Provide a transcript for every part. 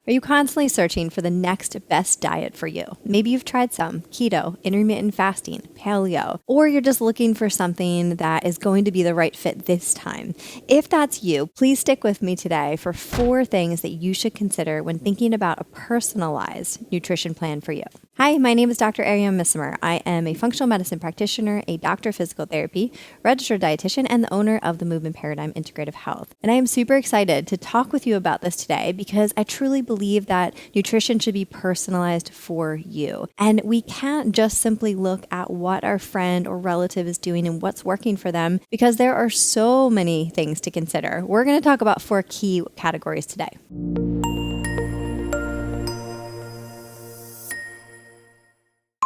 Are you constantly searching for the next best diet for you? Maybe you've tried some keto, intermittent fasting, paleo, or you're just looking for something that is going to be the right fit this time. If that's you, please stick with me today for 4 things that you should consider when thinking about a personalized nutrition plan for you. Hi, my name is Dr. Ariane Missimer. I am a functional medicine practitioner, a doctor of physical therapy, registered dietitian, and the owner of the Movement Paradigm Integrative Health. And I am super excited to talk with you about this today because I truly believe that nutrition should be personalized for you. And we can't just simply look at what our friend or relative is doing and what's working for them because there are so many things to consider. We're going to talk about 4 key categories today.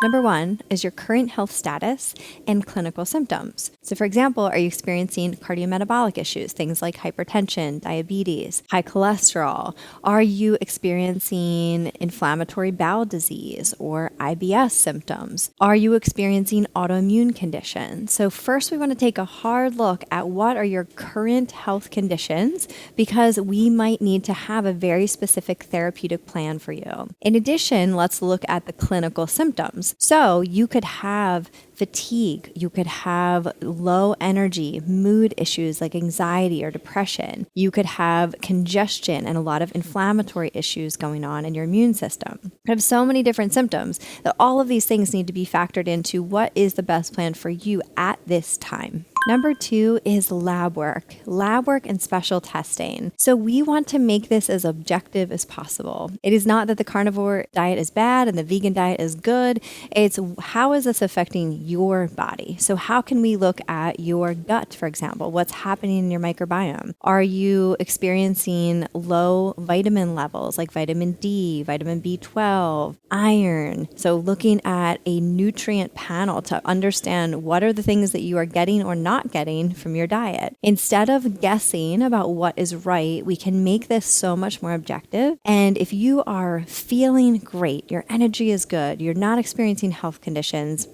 Number 1 is your current health status and clinical symptoms. So for example, are you experiencing cardiometabolic issues, things like hypertension, diabetes, high cholesterol? Are you experiencing inflammatory bowel disease or IBS symptoms? Are you experiencing autoimmune conditions? So first we want to take a hard look at what are your current health conditions because we might need to have a very specific therapeutic plan for you. In addition, let's look at the clinical symptoms. So you could have fatigue, you could have low energy, mood issues like anxiety or depression. You could have congestion and a lot of inflammatory issues going on in your immune system. You have so many different symptoms that all of these things need to be factored into what is the best plan for you at this time. Number 2 is lab work and special testing. So we want to make this as objective as possible. It is not that the carnivore diet is bad and the vegan diet is good. It's how is this affecting your body? So how can we look at your gut, for example? What's happening in your microbiome? Are you experiencing low vitamin levels like vitamin D, vitamin B12, iron? So looking at a nutrient panel to understand what are the things that you are getting or not getting from your diet. Instead of guessing about what is right, we can make this so much more objective. And if you are feeling great, your energy is good, you're not experiencing health conditions,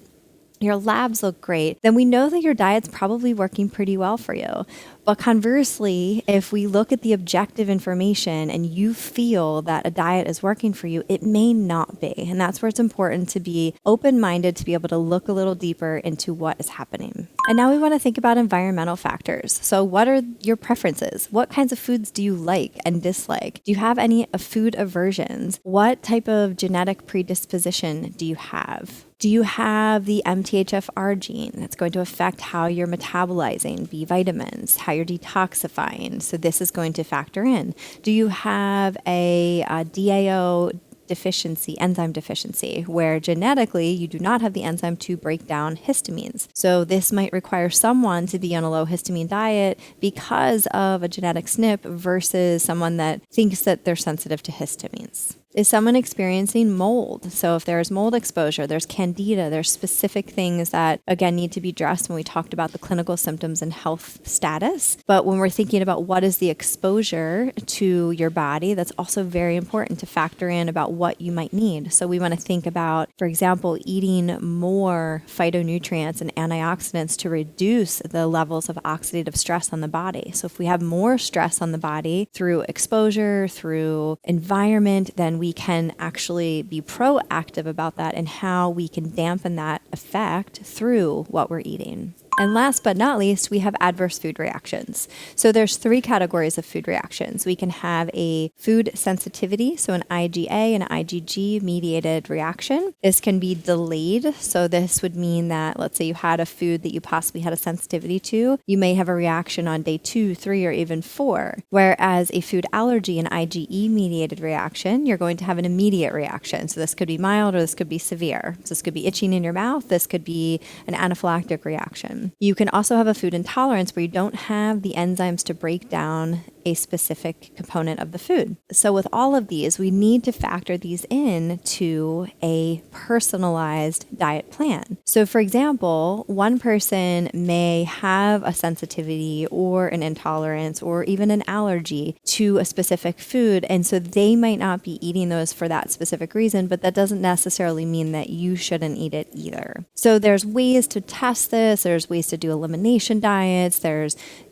your labs look great, then we know that your diet's probably working pretty well for you. But conversely, if we look at the objective information and you feel that a diet is working for you, it may not be. And that's where it's important to be open-minded, to be able to look a little deeper into what is happening. And now we want to think about environmental factors. So what are your preferences? What kinds of foods do you like and dislike? Do you have any food aversions? What type of genetic predisposition do you have? Do you have the MTHFR gene that's going to affect how you're metabolizing B vitamins, how you're detoxifying? So this is going to factor in. Do you have a DAO deficiency, enzyme deficiency, where genetically you do not have the enzyme to break down histamines? So this might require someone to be on a low histamine diet because of a genetic SNP versus someone that thinks that they're sensitive to histamines. Is someone experiencing mold? So if there's mold exposure, there's candida, there's specific things that, again, need to be addressed when we talked about the clinical symptoms and health status. But when we're thinking about what is the exposure to your body, that's also very important to factor in about what you might need. So we want to think about, for example, eating more phytonutrients and antioxidants to reduce the levels of oxidative stress on the body. So if we have more stress on the body through exposure, through environment, then we can actually be proactive about that and how we can dampen that effect through what we're eating. And last but not least, we have adverse food reactions. So there's 3 categories of food reactions. We can have a food sensitivity, so an IgA and IgG mediated reaction. This can be delayed. So this would mean that, let's say you had a food that you possibly had a sensitivity to, you may have a reaction on day 2, 3, or even 4. Whereas a food allergy, an IgE mediated reaction, you're going to have an immediate reaction. So this could be mild or this could be severe. So this could be itching in your mouth. This could be an anaphylactic reaction. You can also have a food intolerance where you don't have the enzymes to break down a specific component of the food. So with all of these, we need to factor these in to a personalized diet plan. So for example, one person may have a sensitivity or an intolerance or even an allergy to a specific food, and so they might not be eating those for that specific reason, but that doesn't necessarily mean that you shouldn't eat it either. So there's ways to test this, there's ways to do elimination diets.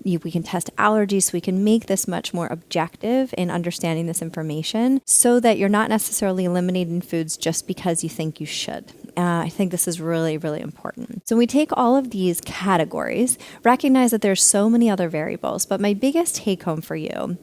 We can test allergies, so we can make this much more objective in understanding this information so that you're not necessarily eliminating foods just because you think you should. I think this is really, really important. So we take all of these categories, recognize that there's so many other variables, but my biggest take home for you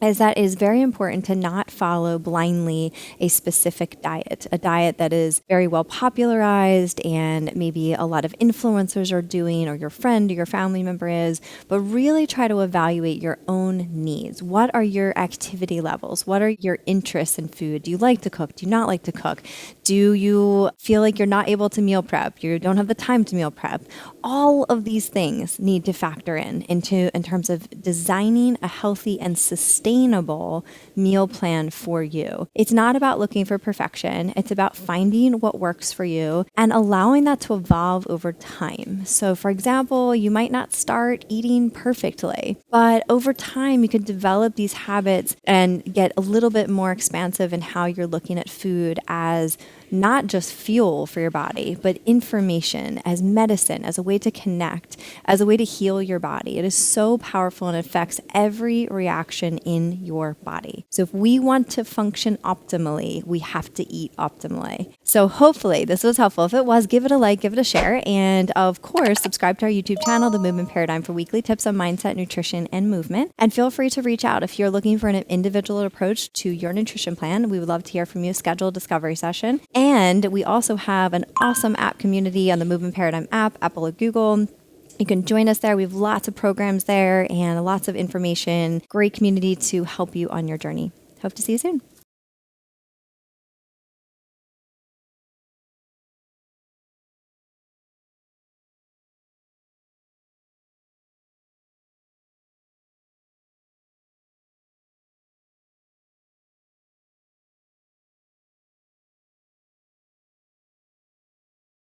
is that it is very important to not follow blindly a specific diet, a diet that is very well popularized and maybe a lot of influencers are doing, or your friend or your family member is, but really try to evaluate your own needs. What are your activity levels? What are your interests in food? Do you like to cook? Do you not like to cook? Do you feel like you're not able to meal prep? You don't have the time to meal prep? All of these things need to factor in terms of designing a healthy and sustainable meal plan for you. It's not about looking for perfection. It's about finding what works for you and allowing that to evolve over time. So for example, you might not start eating perfectly, but over time you can develop these habits and get a little bit more expansive in how you're looking at food as not just fuel for your body, but information, as medicine, as a way to connect, as a way to heal your body. It is so powerful and affects every reaction in your body. So if we want to function optimally, we have to eat optimally. So hopefully this was helpful. If it was, give it a like, give it a share, and of course, subscribe to our YouTube channel, The Movement Paradigm, for weekly tips on mindset, nutrition, and movement. And feel free to reach out if you're looking for an individual approach to your nutrition plan. We would love to hear from you. Schedule a discovery session. And we also have an awesome app community on the Movement Paradigm app, Apple or Google. You can join us there. We have lots of programs there and lots of information. Great community to help you on your journey. Hope to see you soon.